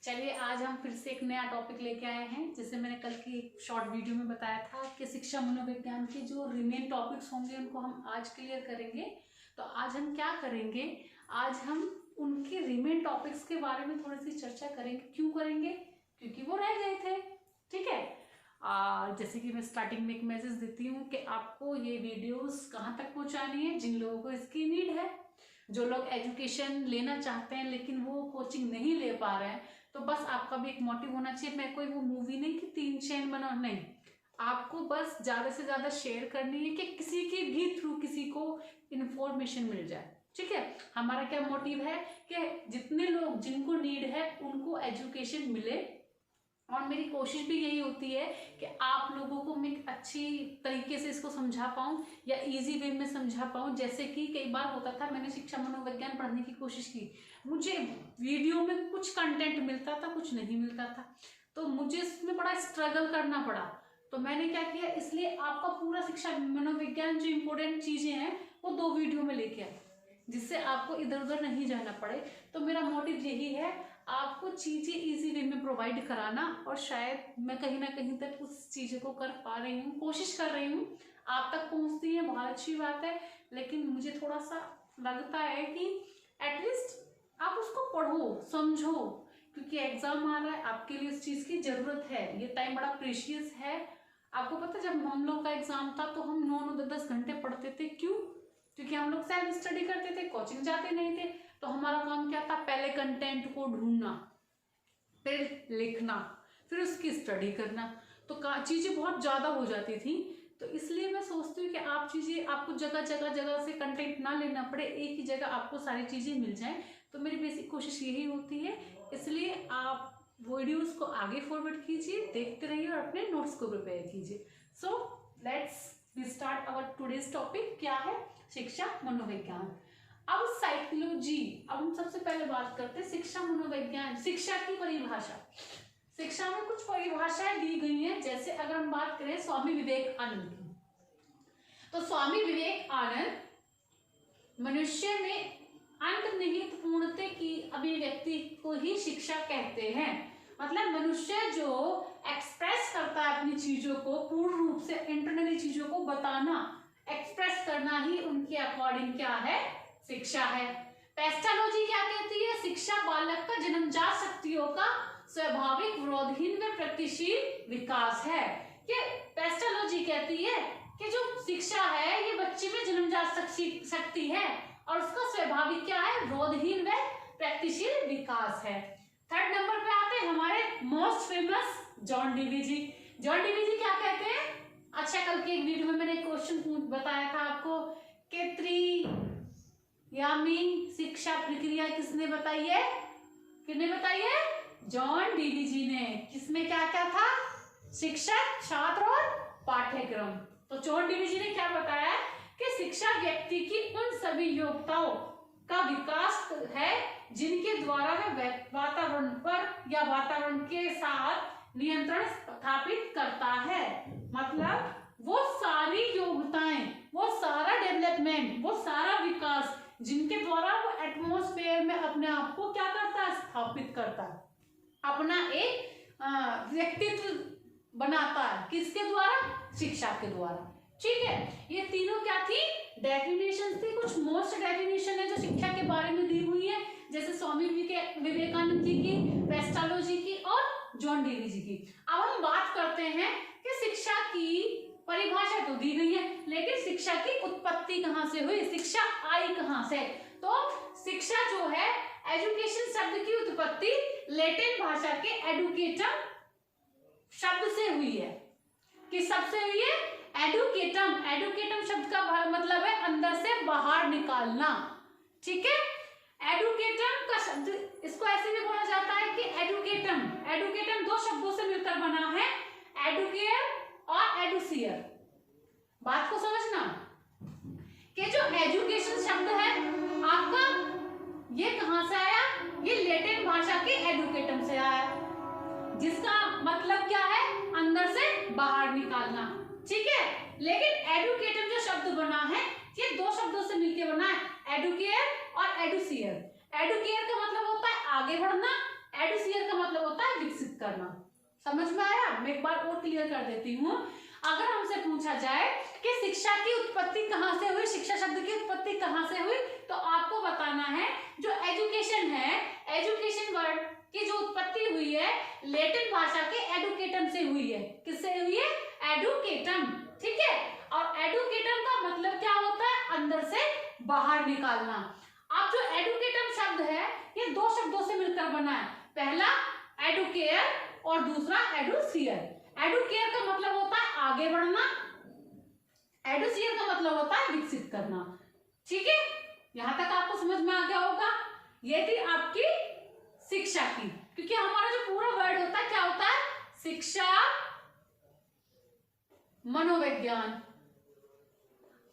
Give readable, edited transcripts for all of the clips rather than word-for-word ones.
चलिए आज हम फिर से एक नया टॉपिक लेके आए हैं। जैसे मैंने कल की एक शॉर्ट वीडियो में बताया था कि शिक्षा मनोविज्ञान के जो रिमेन टॉपिक्स होंगे उनको हम आज क्लियर करेंगे। तो आज हम क्या करेंगे, आज हम उनके रिमेन टॉपिक्स के बारे में थोड़ी सी चर्चा करेंगे। क्यों करेंगे? क्योंकि वो रह गए थे। ठीक है। जैसे कि मैं स्टार्टिंग में एक मैसेज देती हूँ कि आपको ये वीडियोस कहाँ तक पहुँचानी है, जिन लोगों को इसकी नीड है, जो लोग एजुकेशन लेना चाहते हैं लेकिन वो कोचिंग नहीं ले पा रहे हैं, तो बस आपका भी एक मोटिव होना चाहिए। मैं कोई वो मूवी नहीं कि 3 चैन बना, नहीं, आपको बस ज़्यादा से ज़्यादा शेयर करनी है कि किसी के भी थ्रू किसी को इन्फॉर्मेशन मिल जाए। ठीक है। हमारा क्या मोटिव है कि जितने लोग जिनको नीड है उनको एजुकेशन मिले, और मेरी कोशिश भी यही होती है कि आप लोगों को मैं अच्छी तरीके से इसको समझा पाऊँ या इजी वे में समझा पाऊँ। जैसे कि कई बार होता था, मैंने शिक्षा मनोविज्ञान पढ़ने की कोशिश की, मुझे वीडियो में कुछ कंटेंट मिलता था, कुछ नहीं मिलता था, तो मुझे इसमें बड़ा स्ट्रगल करना पड़ा। तो मैंने क्या किया, इसलिए आपका पूरा शिक्षा मनोविज्ञान जो इम्पोर्टेंट चीज़ें हैं वो 2 वीडियो में लेके आए, जिससे आपको इधर उधर नहीं जाना पड़े। तो मेरा मोटिव यही है, आपको चीज़ें इजी वे में प्रोवाइड कराना, और शायद मैं कहीं ना कहीं तक उस चीज़ों को कर पा रही हूँ, कोशिश कर रही हूँ। आप तक पहुँचती है, बहुत अच्छी बात है, लेकिन मुझे थोड़ा सा लगता है कि एटलीस्ट आप उसको पढ़ो, समझो, क्योंकि एग्जाम आ रहा है, आपके लिए इस चीज़ की ज़रूरत है। ये टाइम बड़ा प्रेशियस है। आपको पता है, जब हम लोग का एग्जाम था तो हम 9-10 घंटे पढ़ते थे। क्यों? क्योंकि हम लोग सेल्फ स्टडी करते थे, कोचिंग जाते नहीं थे। तो हमारा काम क्या था, पहले कंटेंट को ढूंढना, फिर लिखना, फिर उसकी स्टडी करना। तो चीज़ें बहुत ज़्यादा हो जाती थी। तो इसलिए मैं सोचती हूँ कि आपको जगह जगह से कंटेंट ना लेना पड़े, एक ही जगह आपको सारी चीज़ें मिल जाएं। तो मेरी बेसिक कोशिश यही होती है। इसलिए आप वीडियोस को आगे फॉरवर्ड कीजिए, देखते रहिए और अपने नोट्स को प्रिपेयर कीजिए। So let's start our today's topic. क्या है? शिक्षा मनोविज्ञान। अब साइकोलॉजी, अब हम सबसे पहले बात करते हैं शिक्षा मनोविज्ञान, शिक्षा की परिभाषा। शिक्षा में कुछ परिभाषाएं दी गई हैं। जैसे अगर हम बात करें स्वामी विवेकानंद की, तो स्वामी विवेकानंद मनुष्य में अंतर्निहित पूर्णता की अभिव्यक्ति को ही शिक्षा कहते हैं। मतलब मनुष्य जो एक्सप्रेस करता है अपनी चीजों को, पूर्ण रूप से इंटरनली चीजों को बताना, एक्सप्रेस करना ही उनके अकॉर्डिंग क्या है, शिक्षा है। पेस्टालॉजी क्या कहती है? शिक्षा बालक का जन्मजात शक्तियों का स्वाभाविक विरोधहीन व प्रगतिशील विकास है। कि पेस्टालॉजी कहती है कि जो शिक्षा है ये बच्चे में जन्मजात शक्ति है और उसका स्वाभाविक क्या है, विरोधहीन व प्रगतिशील विकास है। 3rd नंबर पे आते हैं हमारे मोस्ट फेमस जॉन डीवी जी। जॉन डीवी जी क्या कहते हैं? अच्छा, कल की एक वीडियो में मैंने क्वेश्चन बताया था आपको कि त्रियामी शिक्षा प्रक्रिया किसने बताई है? किसने बताई है? जॉन डीवी जी ने। किसमें क्या क्या था? शिक्षक, छात्र और पाठ्यक्रम। तो जॉन डीवी जी ने क्या बताया कि शिक्षा व्यक्ति की उन सभी योग्यताओं का विकास है जिनके द्वारा वह वातावरण पर या वातावरण के साथ नियंत्रण स्थापित करता है। मतलब वो सारी योग्यताएं, वो सारा डेवलपमेंट, वो सारा विकास जिनके द्वारा वो एटमॉस्फेयर में अपने आप को क्या करता है, स्थापित करता है, अपना एक व्यक्तित्व बनाता है। किसके द्वारा? शिक्षा के द्वारा। ठीक है। ये तीनों क्या थी? डेफिनेशन थी। कुछ मोस्ट डेफिनेशन है जो शिक्षा के बारे में दी हुई है, जैसे स्वामी विवेकानंद जी की, पेस्टालॉजी की और जॉन डीवी जी की। अब हम बात करते हैं कि शिक्षा की परिभाषा तो दी गई है, लेकिन शिक्षा की उत्पत्ति कहां से हुई, शिक्षा आई कहां से? तो शिक्षा जो है, एजुकेशन शब्द की उत्पत्ति लैटिन भाषा के एडुकेटम शब्द से हुई है। किस शब्द से हुई है? एडुकेटम। एडुकेटम शब्द का मतलब है अंदर से बाहर निकालना। ठीक है। एडुकेटम का शब्द, इसको ऐसे भी बोला जाता है कि एडुकेटम। एडुकेटम 2 शब्दों से मिलकर बना है, एडुकेयर और एडुसियर। बात को समझना कि जो एजुकेशन शब्द है आपका, ये कहां से आया? ये लैटिन भाषा के एडुकेटम से आया, जिसका मतलब क्या है, अंदर से बाहर निकालना। ठीक है। लेकिन एडुकेटम जो शब्द बना है ये 2 शब्दों से मिलकर बना है, एडुकेयर और एडुसियर। एडुकेयर का मतलब होता है आगे बढ़ना, एडुसियर का मतलब होता है विकसित करना। समझ में आया? मैं एक बार और क्लियर कर देती हूँ। अगर हमसे पूछा जाए कि शिक्षा की उत्पत्ति कहाँ से हुई, शिक्षा शब्द की उत्पत्ति कहाँ से हुई, तो आपको बताना है जो एजुकेशन है, एजुकेशन वर्ड की जो उत्पत्ति हुई है लैटिन भाषा के एडुकेटम से हुई है। किससे हुई है? एडुकेटम। ठीक है, और एडुकेटम का मतलब क्या होता है? अंदर से बाहर निकालना। अब जो एडुकेटम शब्द है ये दो शब्दों से मिलकर बना है, पहला एडुकेयर और दूसरा एडुसियर। एडुकेयर का मतलब होता है आगे बढ़ना, एडुसियर का मतलब होता है विकसित करना। ठीक है, यहां तक आपको समझ में आ गया होगा। ये थी आपकी शिक्षा की, क्योंकि हमारा जो पूरा वर्ड होता है क्या होता है? शिक्षा, मनोविज्ञान।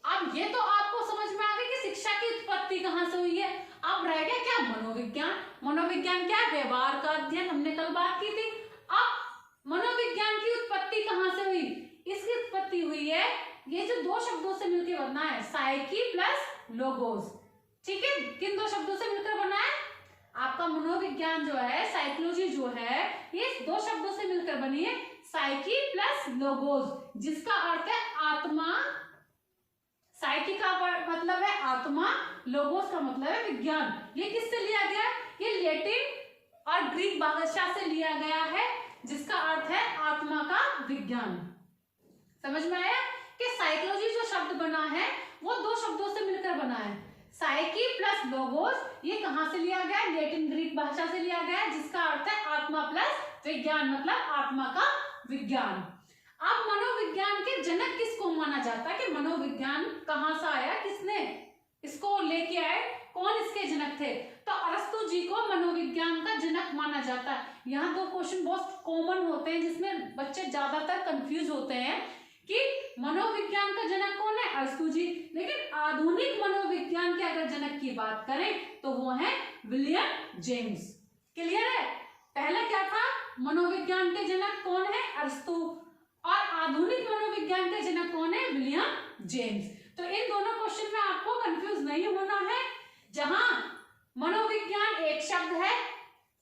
अब ये तो आपको समझ में आ गया कि शिक्षा की उत्पत्ति कहां से हुई है। अब रह गया क्या? मनोविज्ञान। मनोविज्ञान क्या है? व्यवहार का अध्ययन, हमने कल बात की थी। अब मनोविज्ञान की उत्पत्ति कहां से हुई? इसकी उत्पत्ति हुई है, ये जो दो शब्दों से मिलकर बना है, साइकी प्लस लोगोस। ठीक है, किन दो शब्दों से मिलकर बना है? आपका मनोविज्ञान जो है, साइकोलॉजी जो है, ये दो शब्दों से मिलकर बनी है, साइकी प्लस लोगोस, जिसका अर्थ है आत्मा। साइकी का मतलब है आत्मा, लोगोस का मतलब है विज्ञान। ये किससे लिया गया? ये लैटिन और ग्रीक भाषा से लिया गया है, जिसका अर्थ है आत्मा का विज्ञान। समझ में आया कि साइकोलॉजी जो शब्द बना है वो दो शब्दों से मिलकर बना है, साइकी प्लस लोगोस। ये कहां से लिया गया? लैटिन ग्रीक भाषा से लिया गया है, जिसका अर्थ है आत्मा प्लस विज्ञान, मतलब आत्मा का विज्ञान। अब मनोविज्ञान के जनक किसको माना जाता है? कि मनोविज्ञान कहां से आया, किसने इसको लेके आए, कौन इसके जनक थे? तो अरस्तु जी को मनोविज्ञान का जनक माना जाता है। यहाँ दो क्वेश्चन बहुत कॉमन होते हैं जिसमें बच्चे ज्यादातर कंफ्यूज होते हैं कि मनोविज्ञान का जनक कौन है? अरस्तु जी। लेकिन आधुनिक मनोविज्ञान के अगर जनक की बात करें तो वो है विलियम जेम्स। क्लियर है? पहला क्या था? मनोविज्ञान के जनक कौन है? अरस्तु। और आधुनिक मनोविज्ञान के जनक कौन है? William James. तो इन दोनों क्वेश्चन में आपको कंफ्यूज नहीं होना है। जहां मनोविज्ञान एक शब्द है,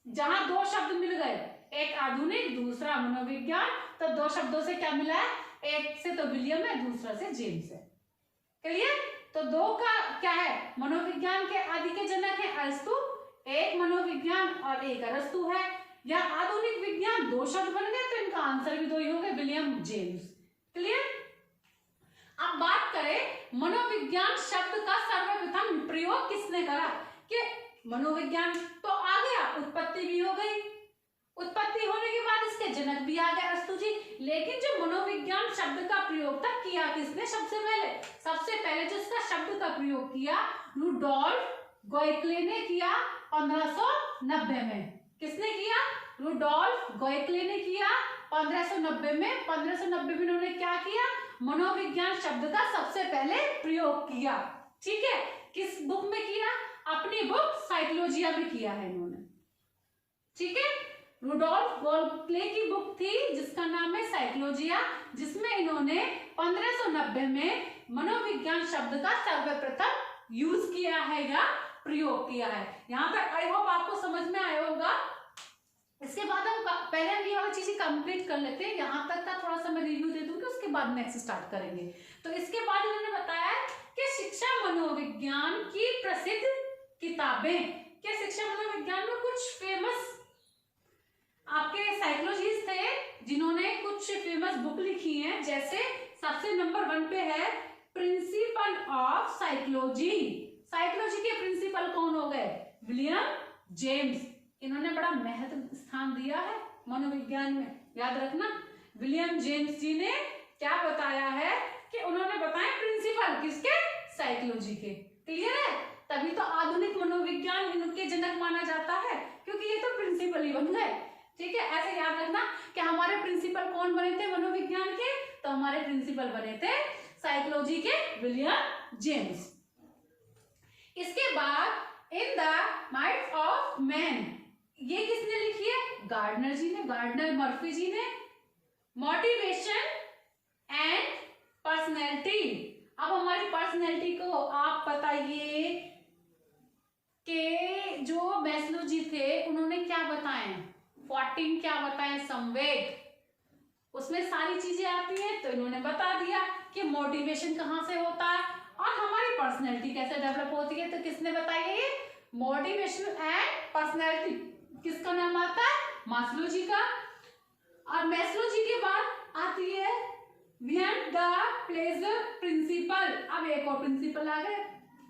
जहां दो शब्द मिल गए, एक आधुनिक दूसरा मनोविज्ञान, तो दो शब्दों से क्या मिला है? एक से तो विलियम है, दूसरा से जेम्स है। क्लियर? तो दो का क्या है? मनोविज्ञान के आदि के जनक है अरस्तु, एक मनोविज्ञान और एक अरस्तु है। या आधुनिक विज्ञान, दो शब्द बन गए तो इनका आंसर भी दो ही हो गए, विलियम जेम्स। क्लियर? अब बात करें मनोविज्ञान शब्द का सर्वप्रथम प्रयोग किसने करा? कि मनोविज्ञान तो आ गया, उत्पत्ति भी हो गई, उत्पत्ति होने के बाद इसके जनक भी आ गए अरस्तु जी। लेकिन जो मनोविज्ञान शब्द का प्रयोग था किया किसने? सबसे पहले जो इसका शब्द का प्रयोग किया रुडोल्फ गोएक्ले ने किया 1590 में। किसने किया? रुडोल्फ गोएक्ले ने किया 1590 में। 1590 में उन्होंने क्या किया? मनोविज्ञान शब्द का सबसे पहले प्रयोग किया। ठीक है, किस बुक में किया? अपनी बुक साइकोलॉजिया में किया है इन्होंने। ठीक है, रुडोल्फ गोएक्ले की बुक थी जिसका नाम है साइकोलॉजिया, जिसमें इन्होंने 1590 में मनोविज्ञान शब्द का सर्वप्रथम यूज किया है या प्रयोग किया है। यहां तक आई होप आपको समझ में आया होगा। इसके बाद हम पहले हम ये वाली चीजें कंप्लीट कर लेते हैं, यहाँ तक का थोड़ा सा मैं रिव्यू दे दूंगी, उसके बाद नेक्स्ट स्टार्ट करेंगे। तो इसके बाद उन्होंने बताया कि शिक्षा मनोविज्ञान की प्रसिद्ध किताबें, क्या शिक्षा मनोविज्ञान में कुछ फेमस आपके साइकोलॉजिस्ट थे जिन्होंने कुछ फेमस बुक लिखी हैं। जैसे सबसे नंबर 1 पे है प्रिंसिपल ऑफ साइकोलॉजी। साइकोलॉजी के प्रिंसिपल कौन हो गए? William James. इन्होंने बड़ा महत्व स्थान दिया है मनोविज्ञान में, याद रखना। विलियम जेम्स जी ने क्या बताया है कि उन्होंने बताया प्रिंसिपल किसके? साइकोलॉजी के। क्लियर है? तभी तो आधुनिक मनोविज्ञान इनके जनक माना जाता है, क्योंकि ये तो प्रिंसिपल ही बन गए। ठीक है, ऐसे याद रखना कि हमारे प्रिंसिपल कौन बने थे मनोविज्ञान के? तो हमारे प्रिंसिपल बने थे साइकोलॉजी के विलियम जेम्स। इसके बाद in the mind of man, ये किसने लिखी है? गार्डनर जी ने, गार्डनर मर्फी जी ने। Motivation and personality. अब हमारी पर्सनैलिटी को आप बताइए कि जो मैस्लो जी थे उन्होंने क्या बताए, 14 क्या बताए, संवेग, उसमें सारी चीजें आती हैं। तो इन्होंने बता दिया कि मोटिवेशन कहाँ से होता है और हमारी पर्सनैलिटी कैसे डेवलप होती है। तो किसने बताया ये मोटिवेशन एंड पर्सनैलिटी, किसका नाम आता है, मास्लो जी का। और मैस्लो जी के बाद आती है बियॉन्ड द प्लेजर प्रिंसिपल। अब एक और प्रिंसिपल आ गए,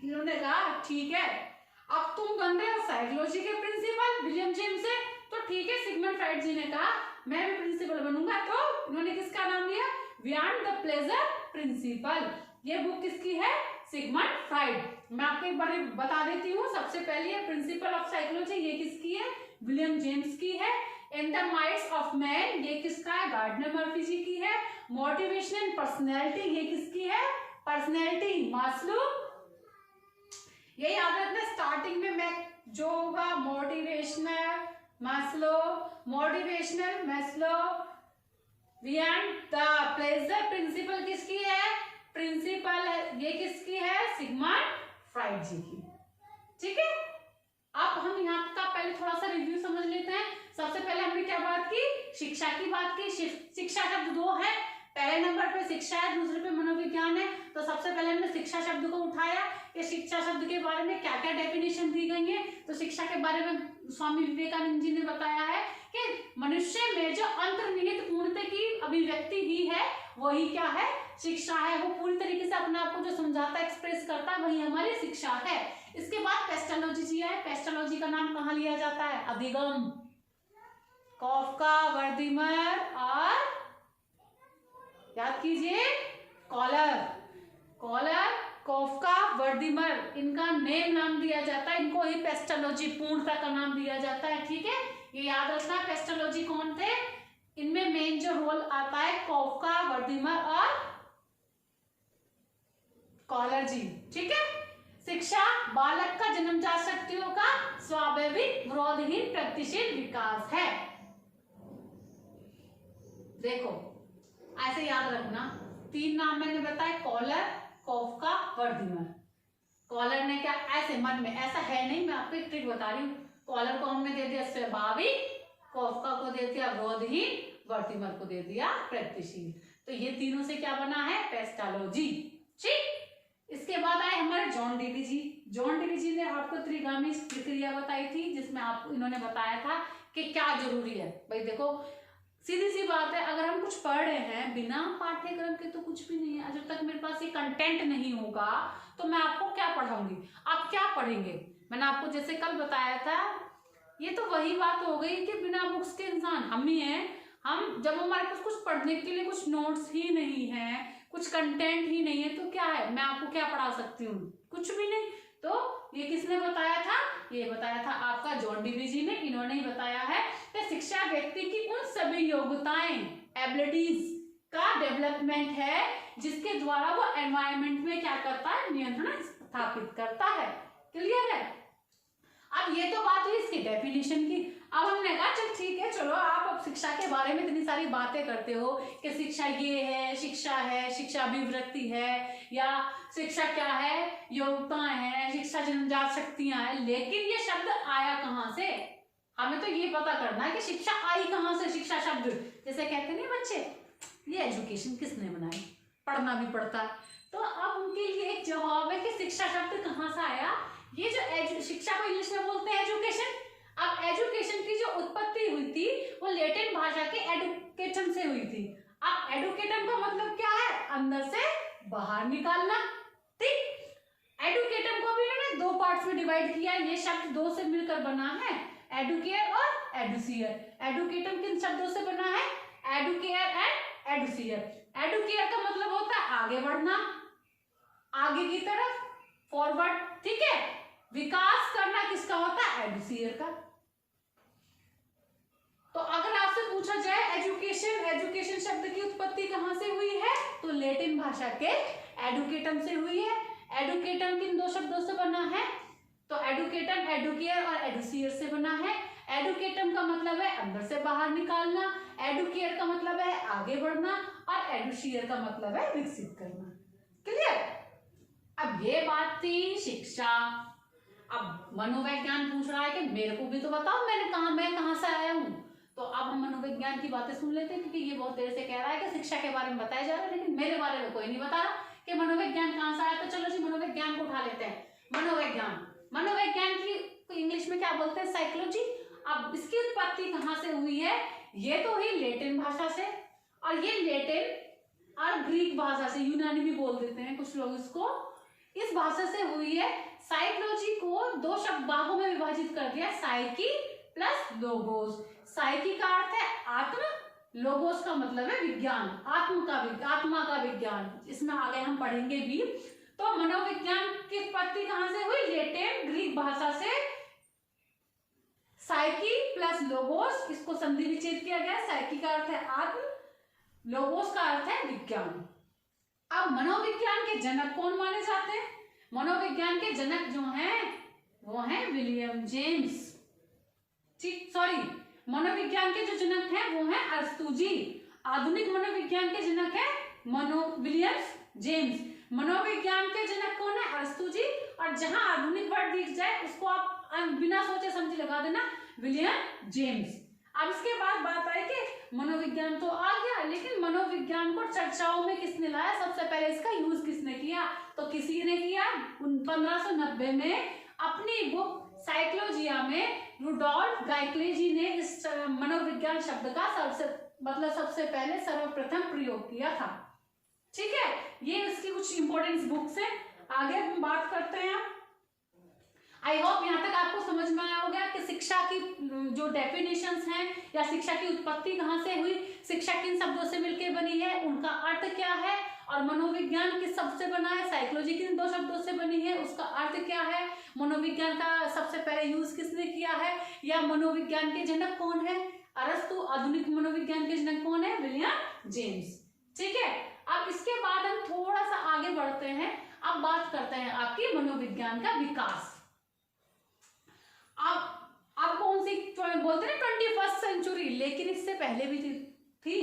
इन्होंने कहा ठीक है अब तुम बन रहे हो साइकोलॉजी के प्रिंसिपल विलियम जेम्स से, तो ठीक है सिगमंड फ्राइड जी ने कहा मैं भी प्रिंसिपल बनूंगा। तो इन्होंने किसका नाम लिया, बियॉन्ड द प्लेजर प्रिंसिपल। ये बुक किसकी है, सिगमंड फ्राइड। मैं आपको एक बार बता देती हूँ, सबसे पहले प्रिंसिपल ऑफ साइकोलॉजी ये किसकी है, विलियम जेम्स की है। In the minds of man ये किसका है, गार्डनर मर्फी जी की है। मोटिवेशन एंड पर्सनैलिटी ये किसकी है, पर्सनैलिटी मास्लो। ये याद रखना स्टार्टिंग में मैं जो होगा motivational Maslow, motivational Maslow, beyond the pleasure principal किसकी है, प्रिंसिपल ये किसकी है, सिगमंड फ्राइड जी की। ठीक है, अब हम यहाँ का पहले थोड़ा सा रिव्यू समझ लेते हैं। सबसे पहले हमने क्या बात की, शिक्षा की बात की। शिक्षा शब्द दो है, पहले नंबर पे शिक्षा है, दूसरे पे मनोविज्ञान है। तो सबसे पहले हमने शिक्षा शब्द को उठाया कि शिक्षा शब्द के बारे में क्या क्या डेफिनेशन दी गई है। तो शिक्षा के बारे में स्वामी विवेकानंद जी ने बताया है कि मनुष्य में जो अंतर्निहित पूर्णता की अभिव्यक्ति ही है वही क्या है, शिक्षा है। वो पूरी तरीके से अपने आप को जो समझाता है, एक्सप्रेस करता है, वही हमारी शिक्षा है। इसके बाद पेस्टोलॉजी जी है। पेस्टोलॉजी का नाम कहाँ लिया जाता है, अधिगम, कॉफका, वर्दीमर और याद कीजिए कॉलर, कॉफका, वर्दीमर, इनका नाम दिया जाता है। इनको ही पेस्टोलॉजी पूर्णता का नाम दिया जाता है। ठीक है, ये याद रखना। पेस्टोलॉजी कौन थे, इनमें मेन जो रोल आता है कॉफका, वर्दीमर और कॉलर जी। ठीक है, शिक्षा बालक का जन्मजात शक्तियों का स्वाभाविक विरोधहीन प्रगतिशील विकास है। देखो ऐसे याद रखना, तीन नाम मैंने बताए, कॉलर, कॉफका, वर्दीमर। कॉलर ने क्या ऐसे मन में, ऐसा है नहीं, मैं आपको एक ट्रिक बता रही हूँ। कॉलर को हमने दे दिया स्वाभाविक, कॉफका को दे दिया विरोधहीन, वर्दीमर को दे दिया प्रगतिशील। तो ये तीनों से क्या बना है, पेस्टोलॉजी। ठीक, इसके बाद आए हमारे जॉन डेवी जी। जॉन डेवी जी ने आपको त्रिगामी प्रक्रिया बताई थी, जिसमें आपको इन्होंने बताया था कि क्या जरूरी है। भाई देखो सीधी सी बात है, अगर हम कुछ पढ़ रहे हैं बिना पाठ्यक्रम के तो कुछ भी नहीं है। जब तक मेरे पास ये कंटेंट नहीं होगा तो मैं आपको क्या पढ़ाऊंगी, आप क्या पढ़ेंगे। मैंने आपको जैसे कल बताया था, ये तो वही बात हो गई कि बिना बुक्स के इंसान हम ही हैं। हम जब हमारे पास कुछ पढ़ने के लिए कुछ नोट्स ही नहीं है, कुछ कंटेंट ही नहीं है, तो क्या है, मैं आपको क्या पढ़ा सकती हूँ, कुछ भी नहीं। तो ये किसने बताया था, ये बताया था आपका जॉन डेवी जी ने। इन्होंने ही बताया है कि शिक्षा व्यक्ति की उन सभी योग्यताएं, एबिलिटीज का डेवलपमेंट है जिसके द्वारा वो एनवायरनमेंट में क्या करता है, नियंत्रण स्थापित करता है। क्लियर है। अब ये तो बात हुई इसकी डेफिनेशन की। अब हमने कहा चल ठीक है, चलो आप अब शिक्षा के बारे में इतनी सारी बातें करते हो कि शिक्षा ये है, शिक्षा अभिव्यक्ति है, या शिक्षा क्या है, योग्यताएं हैं, शिक्षा जन्मजात शक्तियां हैं, लेकिन ये शब्द आया कहाँ से, हमें तो ये पता करना है कि शिक्षा आई कहाँ से। शिक्षा शब्द जैसे कहते नहीं बच्चे, ये एजुकेशन किसने बनाई, पढ़ना भी पड़ता है। तो अब उनके लिए एक जवाब है कि शिक्षा शब्द कहाँ से आया। ये जो शिक्षा को इंग्लिश में बोलते हैं एजुकेशन। अब एजुकेशन की जो उत्पत्ति हुई थी वो लैटिन भाषा के एडुकेटम से हुई थी। अब एडुकेटम का मतलब क्या है, अंदर से बाहर निकालना। ठीक, एडुकेटम को भी इन्होंने दो पार्ट्स में डिवाइड किया है। ये शब्द दो से मिलकर बना है, एडुकेयर और एडुसियर। एडुकेटम किन शब्दों से बना है, एडुकेयर एंड एडुसियर। एडुकेयर का मतलब होता है आगे बढ़ना, आगे की तरफ, फॉरवर्ड। ठीक है, विकास करना किसका होता है, एडुसियर का। तो अगर आपसे पूछा जाए एजुकेशन शब्द की उत्पत्ति कहां से हुई है, तो लैटिन भाषा के एडुकेटम से हुई है। एडुकेटम किन दो शब्दों से बना है, तो एडुकेटम एडुकेयर और एडुसियर से बना है। एडुकेटम का मतलब है अंदर से बाहर निकालना, एडुकेयर का मतलब है आगे बढ़ना, और एडुसियर का मतलब है विकसित करना। क्लियर। अब ये बात थी शिक्षा। अब मनोविज्ञान पूछ रहा है कि मेरे को भी तो बताओ मैं कहाँ से आया हूँ। तो अब हम मनोविज्ञान की बातें सुन लेते हैं, क्योंकि ये बहुत देर से कह रहा है कि शिक्षा के बारे में बताया जा रहा है, लेकिन मेरे बारे में कोई नहीं बता रहा कि मनोविज्ञान कहाँ से आया। तो चलो जी मनोविज्ञान को उठा लेते हैं। मनोविज्ञान की इंग्लिश में क्या बोलते हैं? साइकोलॉजी। अब इसकी उत्पत्ति कहाँ से हुई है? ये तो हुई लैटिन भाषा से, और ये लैटिन और ग्रीक भाषा से, यूनानी भी बोल देते हैं कुछ लोग इसको, इस भाषा से हुई है। साइकोलॉजी को दो शब्द भागों में विभाजित कर दिया, साइकी प्लस लोगोस। साइकी का अर्थ है आत्म, लोगोस का मतलब है विज्ञान, आत्मा का विज्ञान। इसमें आगे हम पढ़ेंगे भी। तो मनोविज्ञान की उत्पत्ति कहां से हुई? लैटिन ग्रीक भाषा से। साइकी प्लस लोगोस, इसको संधि विच्छेद किया गया। साइकी का अर्थ है आत्म, लोगोस का अर्थ है विज्ञान। अब मनोविज्ञान के जनक कौन माने जाते हैं? मनोविज्ञान के जनक जो हैं वो हैं विलियम जेम्स। मनोविज्ञान के जो जनक हैं वो हैं अरस्तु जी। आधुनिक मनोविज्ञान के जनक हैं विलियम जेम्स। मनोविज्ञान के जनक कौन है? अरस्तु जी। और जहां आधुनिक वर्ड दिख जाए उसको आप बिना सोचे समझे लगा देना, विलियम जेम्स। अब इसके बाद बात आई कि मनोविज्ञान तो आ गया, लेकिन मनोविज्ञान को चर्चाओं में किसने लाया? सबसे पहले इसका यूज किसने किया? तो किसी ने किया 1590 में अपनी बुक साइकोलॉजिया में रुडोल्फ गाइक्ले ने इस मनोविज्ञान शब्द का सबसे पहले सर्वप्रथम प्रयोग किया था। ठीक है, ये इसकी कुछ इंपॉर्टेंट बुक्स है। आगे हम बात करते हैं। आई होप यहाँ तक आपको समझ में आया होगा कि शिक्षा की जो डेफिनेशंस हैं या शिक्षा की उत्पत्ति कहाँ से हुई, शिक्षा किन शब्दों से मिलकर बनी है, उनका अर्थ क्या है, और मनोविज्ञान किस शब्द से बना है, साइकोलॉजी किन दो शब्दों से बनी है, उसका अर्थ क्या है, मनोविज्ञान का सबसे पहले यूज किसने किया है, या मनोविज्ञान के जनक कौन है? अरस्तु। आधुनिक मनोविज्ञान के जनक कौन है? William James. ठीक है, अब इसके बाद हम थोड़ा सा आगे बढ़ते हैं। अब बात करते हैं आपकी मनोविज्ञान का विकास। अब कौन सी बोलते हैं 21st सेंचुरी, लेकिन इससे पहले भी थी।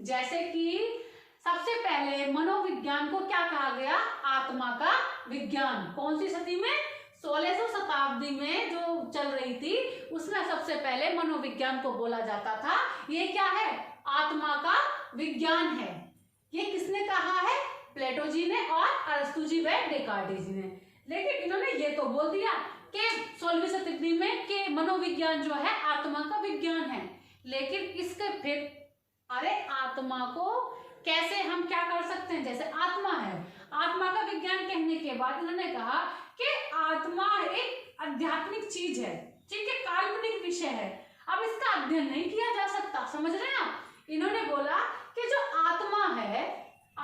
जैसे कि सबसे पहले मनोविज्ञान को क्या कहा गया? आत्मा का विज्ञान। कौन सी सदी में? 1600 शताब्दी में जो चल रही थी उसमें सबसे पहले मनोविज्ञान को बोला जाता था ये क्या है? आत्मा का विज्ञान है। ये किसने कहा है? प्लेटो जी ने और अरस्तु जी व डेकार्टेस जी ने। लेकिन इन्होंने ये तो बोल दिया कि 16वीं शताब्दी में कि मनोविज्ञान जो है आत्मा का विज्ञान है, लेकिन इसके फिर अरे आत्मा को कैसे हम क्या कर सकते हैं? जैसे आत्मा है, आत्मा का विज्ञान कहने के बाद इन्होंने कहा कि आत्मा एक आध्यात्मिक चीज है, ठीक है, काल्पनिक विषय है, अब इसका अध्ययन नहीं किया जा सकता। समझ रहे हैं आप? इन्होंने बोला कि जो आत्मा है,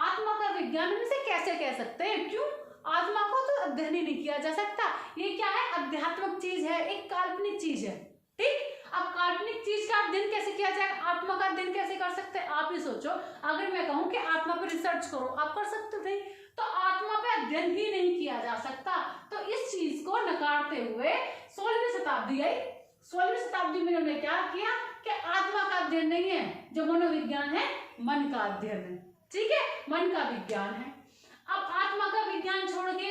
आत्मा का विज्ञान हम इसे कैसे कह सकते हैं? क्यों? आत्मा को तो अध्ययन ही नहीं किया जा सकता। ये क्या है? अध्यात्मिक चीज है, एक काल्पनिक चीज है। ठीक, अब काल्पनिक चीज का अध्ययन कैसे किया जाएगा? आत्मा का अध्ययन कैसे कर सकते हैं? आप ही सोचो, अगर मैं कहूं कि आत्मा पर रिसर्च करो, आप कर सकते हो? नहीं, तो आत्मा पे अध्ययन ही नहीं किया जा सकता। तो इस चीज को नकारते हुए 16वीं शताब्दी आई। 16वीं शताब्दी में उन्होंने क्या किया कि आत्मा का अध्ययन नहीं है, जो मनोविज्ञान है मन का अध्ययन है। ठीक है, मन का विज्ञान है। अब आत्मा का विज्ञान छोड़ के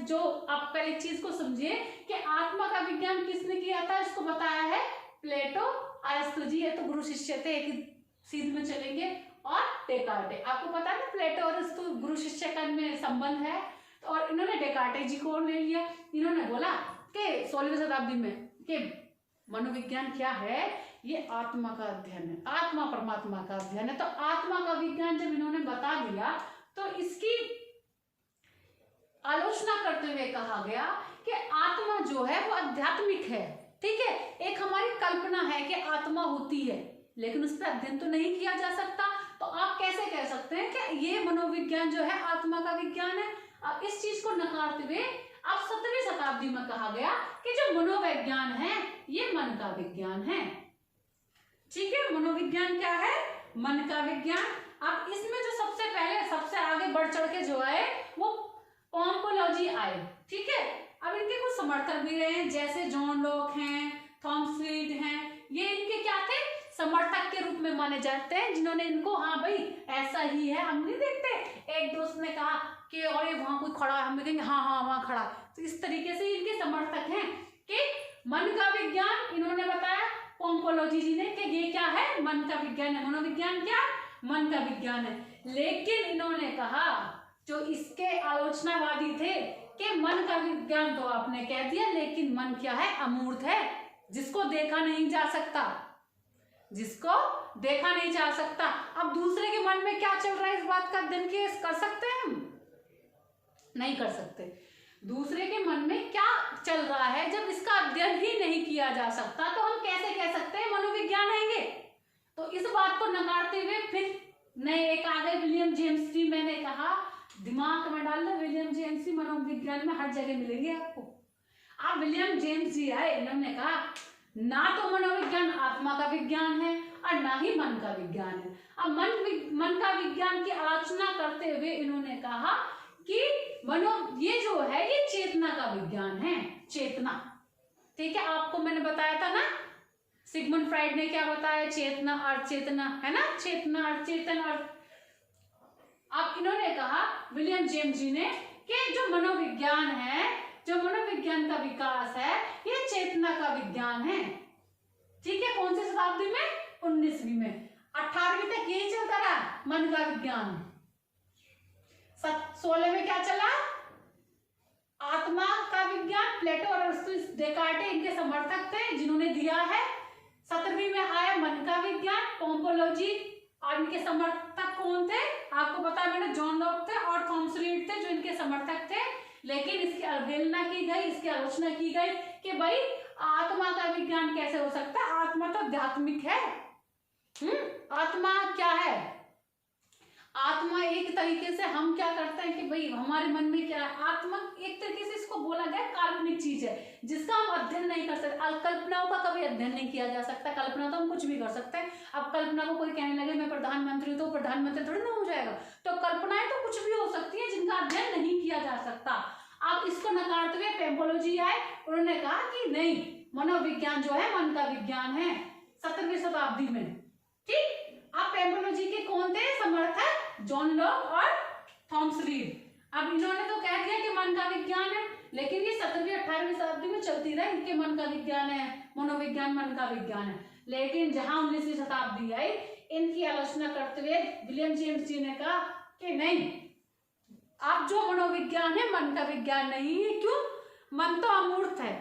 जो आप पहले चीज को समझिए कि आत्मा का विज्ञान किसने किया था, इसको बताया है प्लेटो, अरस्तु जी। ये तो गुरु शिष्य थे, एक सीध में चलेंगे, और डेकार्टे। आपको पता है ना प्लेटो और अरस्तु गुरु शिष्य का में संबंध है। और इन्होंने डेकार्टे जी को ले लिया। इन्होंने बोला कि 16वीं शताब्दी में कि मनोविज्ञान क्या है? ये आत्मा का अध्ययन है, आत्मा परमात्मा का अध्ययन है। तो आत्मा का विज्ञान जब इन्होंने बता दिया तो इसकी आलोचना करते हुए कहा गया कि आत्मा जो है वो आध्यात्मिक है। ठीक है, एक हमारी कल्पना है कि आत्मा होती है, लेकिन उस पर अध्ययन तो नहीं किया जा सकता। तो आप कैसे कह सकते हैं कि ये मनोविज्ञान जो है आत्मा का विज्ञान है? अब इस चीज को नकारते हुए अब 17वीं शताब्दी में कहा गया कि जो मनोविज्ञान है ये मन का विज्ञान है। ठीक है, मनोविज्ञान क्या है? मन का विज्ञान। अब इसमें जो सबसे पहले सबसे आगे बढ़ चढ़ के जो आए वो पोम्पोलॉजी आए। ठीक है, अब इनके कुछ समर्थक भी रहे हैं, जैसे जॉन लॉक हैं, थॉमस रीड हैं। ये इनके क्या थे? समर्थक के रूप में माने जाते हैं, जिन्होंने इनको हाँ भाई ऐसा ही है, हम नहीं देखते। एक दोस्त ने कहा कि और ये वहां कोई खड़ा है, हम कहेंगे हाँ हाँ वहां खड़ा, तो इस तरीके से इनके समर्थक हैं कि मन का विज्ञान इन्होंने बताया पोम्पोलोजी जी ने कि ये क्या है, मन का विज्ञान है। मनोविज्ञान क्या, मन का विज्ञान है। लेकिन इन्होंने कहा, जो इसके आलोचनावादी थे, कि मन का विज्ञान तो आपने कह दिया, लेकिन मन क्या है, अमूर्त है, जिसको देखा नहीं जा सकता, जिसको देखा नहीं जा सकता। अब दूसरे के मन में क्या चल रहा है, इस बात का अध्ययन कर सकते हैं हम? नहीं कर सकते। दूसरे के मन में क्या चल रहा है, जब इसका अध्ययन ही नहीं किया जा सकता, तो हम कैसे कह सकते हैं मनोविज्ञान है ये? तो इस बात को नकारते हुए फिर नए एक आ गए विलियम जेम्स जी। मैंने कहा दिमाग में डाल लो, विलियम जेम्स जी मनोविज्ञान में हर जगह मिलेंगे आपको। आप विलियम जेम्स जी आए, इन्होंने कहा ना तो मनोविज्ञान आत्मा का विज्ञान है और ना ही मन का विज्ञान है। अब मन का विज्ञान की आलोचना करते हुए इन्होंने कहा कि ये जो है ये चेतना का विज्ञान है, चेतना। ठीक है, आपको मैंने बताया था ना सिगमंड फ्राइड ने क्या बताया, चेतना और चेतना, है ना, चेतना और चेतन। और अब इन्होंने कहा विलियम जेम्स जी ने कि जो मनोविज्ञान है, जो मनोविज्ञान का विकास है, ये चेतना का विज्ञान है। ठीक है, कौन सी शताब्दी में, 19वीं में। 18वीं तक यही चलता रहा मन का विज्ञान। 16 में क्या चला, आत्मा का विज्ञान। प्लेटो और अरिस्टो डेकार्टे इनके समर्थक थे जिन्होंने दिया है। 17वीं में आया मन का विज्ञान, पोम्पोलोजी, और इनके समर्थक कौन थे, आपको पता है, मैंने जॉन लॉक थे और थॉमस रीड थे जो इनके समर्थक थे। लेकिन इसकी अवहेलना की गई, इसकी आलोचना की गई कि भाई आत्मा का विज्ञान कैसे हो सकता है, आत्मा तो आध्यात्मिक है। आत्मा क्या है, आत्मा एक तरीके से हम क्या करते हैं कि भाई हमारे मन में क्या है, आत्मा एक तरीके से इसको बोला गया काल्पनिक चीज है जिसका हम अध्ययन नहीं कर सकते। कल्पनाओं का कभी अध्ययन नहीं किया जा सकता। कल्पना तो हम कुछ भी कर सकते हैं। अब कल्पना को कोई कहने लगे मैं प्रधानमंत्री हूं, तो प्रधानमंत्री थोड़ी ना हो जाएगा। तो कल्पनाएं तो कुछ भी हो सकती है जिनका अध्ययन नहीं किया जा सकता। अब इसको नकारते हुए पेम्पोलोजी आए, उन्होंने कहा कि नहीं, मनोविज्ञान जो है मन का विज्ञान है, 17वीं शताब्दी में। ठीक, अब पेम्पोलोजी के कौन थे समर्थक, जॉन लॉक और थॉमस रीड। अब इन्होंने तो कह दिया कि मन का विज्ञान है, लेकिन ये 17वीं 18वीं शताब्दी में चलती रही इनके मन का विज्ञान है, मनोविज्ञान मन का विज्ञान है। लेकिन जहां 19वीं शताब्दी आई, इनकी आलोचना करते हुए विलियम जेम्स जी ने कहा कि नहीं, आप जो मनोविज्ञान है मन का विज्ञान नहीं है। क्यों, मन तो अमूर्त है,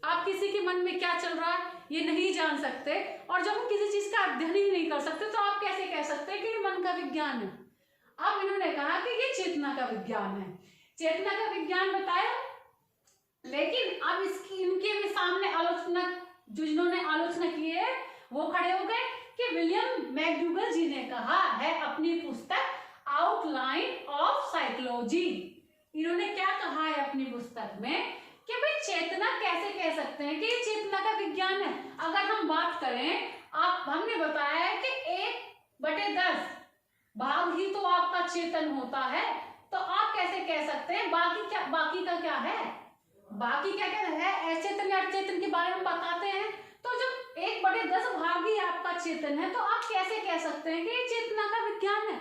आप किसी के मन में क्या चल रहा है ये नहीं जान सकते, और जब हम किसी चीज का अध्ययन ही नहीं कर सकते तो आप कैसे कह सकते हैं कि ये मन का विज्ञान है। अब इन्होंने कहा कि ये चेतना का विज्ञान है, चेतना का विज्ञान बताया। लेकिन अब इसकी इनके भी सामने आलोचना, जो जिन्होंने आलोचना की है वो खड़े हो गए कि विलियम मैकडूगल जी ने कहा है अपनी पुस्तक आउटलाइन ऑफ साइकोलॉजी, इन्होंने क्या कहा है अपनी पुस्तक में कि भाई चेतना कैसे कह सकते हैं कि ये चेतना का विज्ञान है। अगर हम बात करें, हमने बताया है कि 1/10 भाग ही तो आपका चेतन होता है, तो आप कैसे कह सकते हैं बाकी का क्या है, बाकी क्या क्या है, अचेतन या अचेतन के बारे में बताते हैं। तो जब 1/10 भाग ही आपका चेतन है, तो आप कैसे कह सकते हैं कि ये चेतना का विज्ञान है।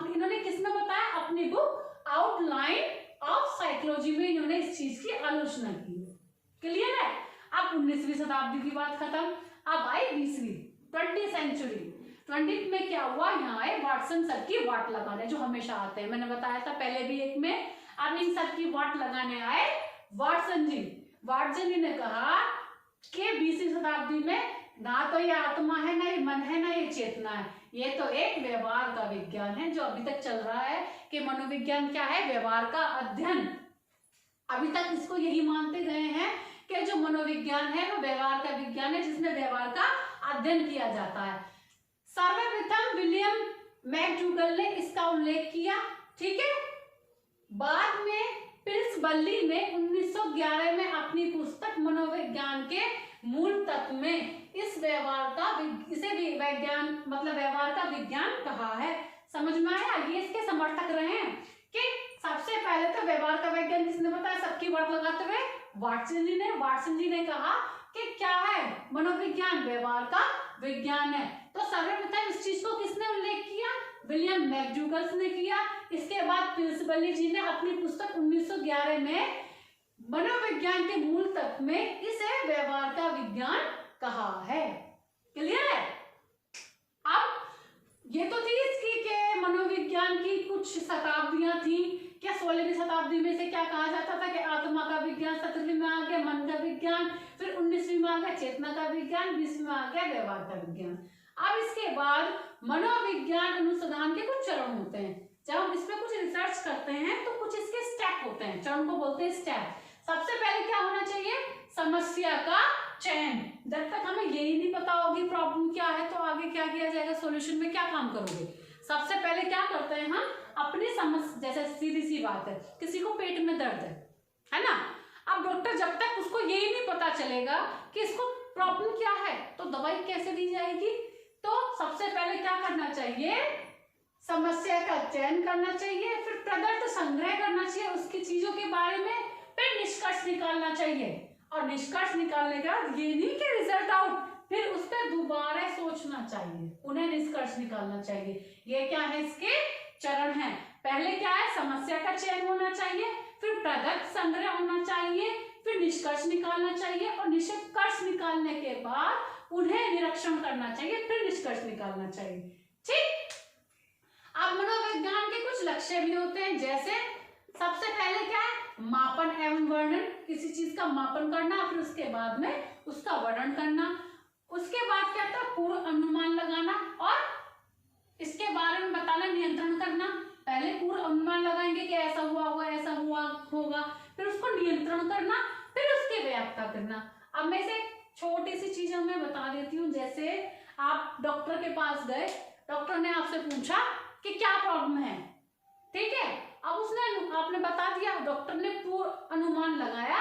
इन्होंने किसमें बताया, अपनी बुक आउटलाइन ऑफ साइकोलॉजी में इन्होंने इस चीज की आलोचना की है। क्लियर है। अब 19वीं शताब्दी की बात खत्म, अब आई 20वीं 20th सेंचुरी। 20th में क्या हुआ, यहाँ आए वाटसन सर की वाट लगाने, जो हमेशा आते हैं, मैंने बताया था पहले भी एक में। अब इन सर की वाट लगाने आए वाटसन जी। वाटसन जी ने कहा कि 20वीं शताब्दी में ना तो ये आत्मा है, ना ये मन है, ना ये चेतना है, ये तो एक व्यवहार का विज्ञान है जो अभी तक चल रहा है कि मनोविज्ञान क्या है, व्यवहार का अध्ययन। अभी तक इसको यही मानते गए हैं कि जो मनोविज्ञान है वो व्यवहार का विज्ञान है जिसमें व्यवहार का अध्ययन किया जाता है। सर्वप्रथम विलियम मैकडूगल ने इसका उल्लेख किया। ठीक है, बाद में पिल्सबर्ली ने 1911 में अपनी पुस्तक मनोविज्ञान के मूल तत्व में इसे भी विज्ञान मतलब व्यवहार का विज्ञान कहा है। समझ में आया, ये इसके समर्थक रहे हैं कि सबसे पहले तो व्यवहार का विज्ञान किसने बताया, सबकी बात लगाते हुए वाटसन जी ने कहा कि क्या है, मनोविज्ञान व्यवहार का विज्ञान है। तो सर्वप्रथम इस चीज को किसने उल्लेख किया, विलियम मैकडूगल ने किया। इसके बाद पिल्सबर्ली जी ने अपनी पुस्तक 1911 में मनोविज्ञान के मूल तत्व में इसे व्यवहार का विज्ञान कहा है। क्लियर है? अब ये तो थी इसकी के मनोविज्ञान की कुछ शताब्दियां थी। क्या 16वीं शताब्दी में से क्या कहा जाता था कि आत्मा का विज्ञान, 17वीं में आ गया मन का विज्ञान, फिर 19वीं में आ गया चेतना का विज्ञान, 20वीं में आ गया व्यवहार का विज्ञान। अब इसके बाद मनोविज्ञान अनुसंधान के कुछ चरण होते हैं। जब हम इसमें कुछ रिसर्च करते हैं तो कुछ इसके स्टेप होते हैं, चरण को बोलते हैं स्टेप। सबसे पहले क्या होना चाहिए? समस्या का चयन। जब तक हमें यही नहीं पता होगी प्रॉब्लम क्या है तो आगे क्या किया जाएगा, सॉल्यूशन में क्या काम करोगे? सबसे पहले क्या करते हैं हम? अपनी समस्या, जैसे सीधी सी बात है, किसी को पेट में दर्द है ना, अब डॉक्टर जब तक उसको यही नहीं पता चलेगा कि इसको प्रॉब्लम क्या है तो दवाई कैसे दी जाएगी। तो सबसे पहले क्या करना चाहिए? समस्या का चयन करना चाहिए, फिर पदार्थ संग्रह करना चाहिए उसकी चीजों के बारे में, फिर निष्कर्ष निकालना चाहिए। और निष्कर्ष निकालने के बाद ये नहीं कि रिजल्ट आउट, फिर उस पर दोबारा सोचना चाहिए, उन्हें निष्कर्ष निकालना चाहिए। ये क्या है? इसके चरण है। पहले क्या है? समस्या का चयन होना चाहिए, फिर पदार्थ संग्रह होना चाहिए, फिर निष्कर्ष निकालना चाहिए, और निष्कर्ष निकालने के बाद उन्हें निरीक्षण करना चाहिए, फिर निष्कर्ष निकालना चाहिए। ठीक। अब मनोविज्ञान के कुछ लक्ष्य भी होते हैं, जैसे सबसे पहले क्या है? मापन एवं वर्णन, किसी चीज का मापन करना, फिर उसके बाद में उसका वर्णन करना। उसके बाद क्या था? पूर्व अनुमान लगाना, और इसके बारे में बताना, नियंत्रण करना। पहले पूर्व अनुमान लगाएंगे कि ऐसा हुआ होगा, ऐसा हुआ होगा, फिर उसको नियंत्रण करना, फिर उसकी व्याख्या करना। अब मैं से छोटी सी चीज मैं बता देती हूँ। जैसे आप डॉक्टर के पास गए, डॉक्टर ने आपसे पूछा कि क्या प्रॉब्लम है, ठीक है? अब उसने आपने बता दिया, डॉक्टर ने पूर्व अनुमान लगाया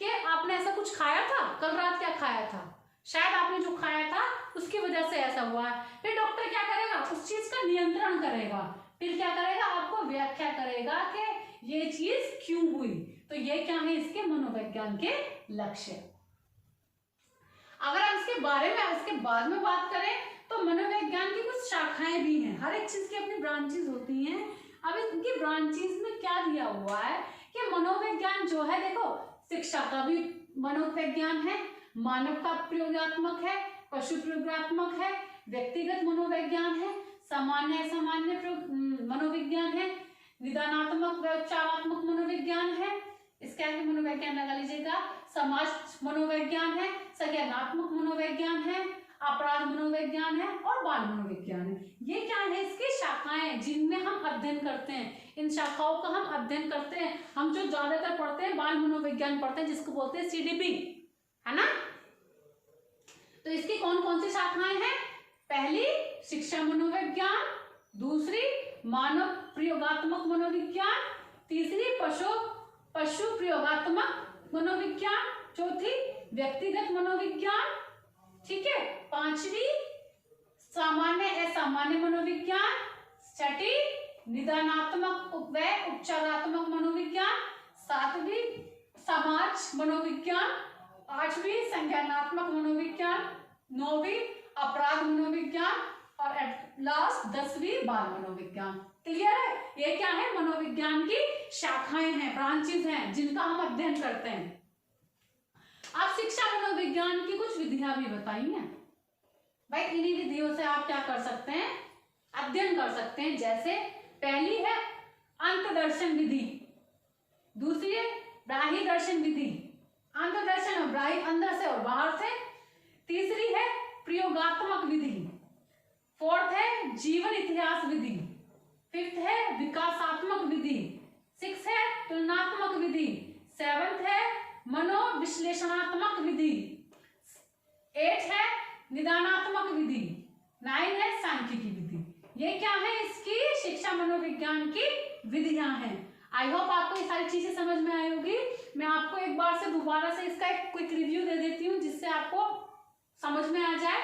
कि आपने ऐसा कुछ खाया था, कल रात क्या खाया था, शायद आपने जो खाया था उसकी वजह से ऐसा हुआ है। फिर डॉक्टर क्या करेगा? उस चीज का नियंत्रण करेगा, फिर क्या करेगा? आपको व्याख्या करेगा कि ये चीज क्यों हुई। तो ये क्या है? इसके मनोविज्ञान के लक्ष्य। अगर हम इसके बारे में इसके बाद में बात करें तो मनोविज्ञान की कुछ शाखाएं भी हैं। हर एक चीज की अपनी ब्रांचेस होती हैं। अब इनकी ब्रांचेस में क्या दिया हुआ है कि मनोविज्ञान जो है, देखो, शिक्षा का भी मनोविज्ञान है, मानव का प्रयोगात्मक है, पशु प्रयोगात्मक है, व्यक्तिगत मनोविज्ञान है, सामान्य असामान्य मनोविज्ञान है, निदानात्मक व उपचारात्मक मनोविज्ञान है, इसके आगे मनोविज्ञान लगा लीजिएगा, समाज मनोविज्ञान है, संज्ञानात्मक मनोविज्ञान है, अपराध मनोविज्ञान है, और बाल मनोविज्ञान है। ये क्या है? इसकी शाखाएं जिनमें हम अध्ययन करते हैं। इन शाखाओं का हम अध्ययन करते हैं। हम जो ज्यादातर पढ़ते हैं बाल मनोविज्ञान पढ़ते हैं, जिसको बोलते हैं CDP, है ना। तो इसकी कौन कौन सी शाखाएं हैं? पहली शिक्षा मनोविज्ञान, दूसरी मानव प्रयोगात्मक मनोविज्ञान, तीसरी पशु प्रयोगात्मक मनोविज्ञान, चौथी व्यक्तिगत मनोविज्ञान, ठीक है, पांचवी सामान्य असामान्य मनोविज्ञान, छठी निदानात्मक व उपचारात्मक मनोविज्ञान, सातवीं समाज मनोविज्ञान, आठवीं संज्ञानात्मक मनोविज्ञान, नौवीं अपराध मनोविज्ञान, और एट लास्ट 10वीं बाल मनोविज्ञान। क्लियर है? ये क्या है? मनोविज्ञान की शाखाएं हैं, ब्रांचेस हैं, जिनका हम अध्ययन करते हैं। आप शिक्षा मनोविज्ञान की कुछ विधियां भी बताई हैं भाई। इन्हीं विधियों से आप क्या कर सकते हैं? अध्ययन कर सकते हैं। जैसे पहली है अंतदर्शन विधि, दूसरी है बाह्य दर्शन विधि, अंतदर्शन और बाह्य, अंदर से और बाहर से, तीसरी है प्रयोगात्मक विधि, फोर्थ है जीवन इतिहास विधि, फिफ्थ है विकासात्मक विधि, सिक्स है तुलनात्मक विधि, सेवंथ है मनोविश्लेषणात्मक विधि, 8 है निदानात्मक विधि, 9 है सांख्यिकी विधि। ये क्या है? इसकी शिक्षा मनोविज्ञान की विधियां हैं। आई होप आपको ये सारी चीजें समझ में आई होगी। मैं आपको एक बार से दोबारा से इसका एक क्विक रिव्यू दे देती हूँ, जिससे आपको समझ में आ जाए।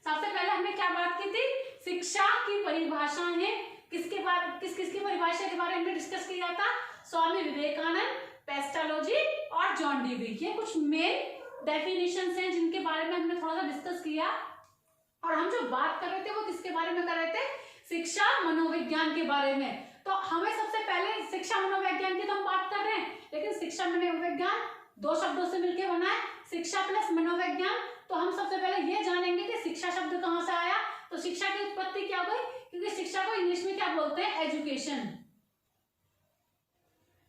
सबसे पहले हमने क्या बात की थी? शिक्षा की परिभाषाएं, किस किसकी परिभाषा के बारे में डिस्कस किया था? स्वामी विवेकानंद, पेस्टालोजी और जॉन डीवी। ये कुछ मेन डेफिनेशंस हैं जिनके बारे में हमने थोड़ा सा डिस्कस किया। और हम जो बात कर रहे थे वो किसके बारे में कर रहे थे? शिक्षा मनोविज्ञान के बारे में। तो हमें सबसे पहले शिक्षा मनोविज्ञान की तो हम बात कर रहे हैं, लेकिन शिक्षा मनोविज्ञान दो शब्दों से मिलकर बना है, शिक्षा प्लस मनोविज्ञान। तो हम सबसे पहले ये जानेंगे कि शिक्षा शब्द कहां से आया। तो शिक्षा की उत्पत्ति क्या हुई, क्योंकि शिक्षा को इंग्लिश में क्या बोलते हैं, एजुकेशन।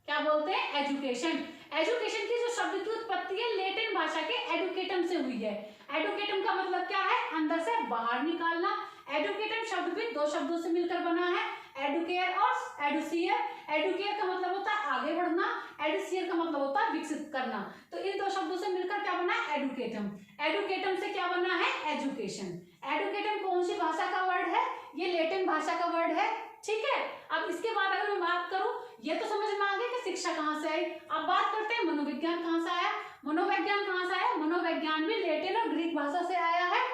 क्या बोलते हैं, एजुकेशन। एजुकेशन की जो शब्द की उत्पत्ति है लैटिन भाषा के एडुकेटम से हुई है। एडुकेटम का मतलब क्या है, अंदर से बाहर निकालना। एडुकेटम शब्द भी दो शब्दों से मिलकर बना है, एडुकेयर और एडुसियर। एडुकेयर का मतलब होता है आगे बढ़ना, एडुसियर का मतलब होता है विकसित करना। तो इन दो शब्दों से मिलकर क्या बना है, एडुकेटम। एडुकेटम से क्या बना है, एजुकेशन। एडुकेटम कौन सी भाषा का वर्ड है, ये लैटिन भाषा का वर्ड है। ठीक है, अब इसके बाद अगर मैं बात करूं, ये तो समझ में आ गया कि शिक्षा कहां से आई। अब बात करते हैं मनोविज्ञान कहां से आया। मनोविज्ञान कहां से आया, मनोविज्ञान भी लैटिन और ग्रीक भाषा से आया है।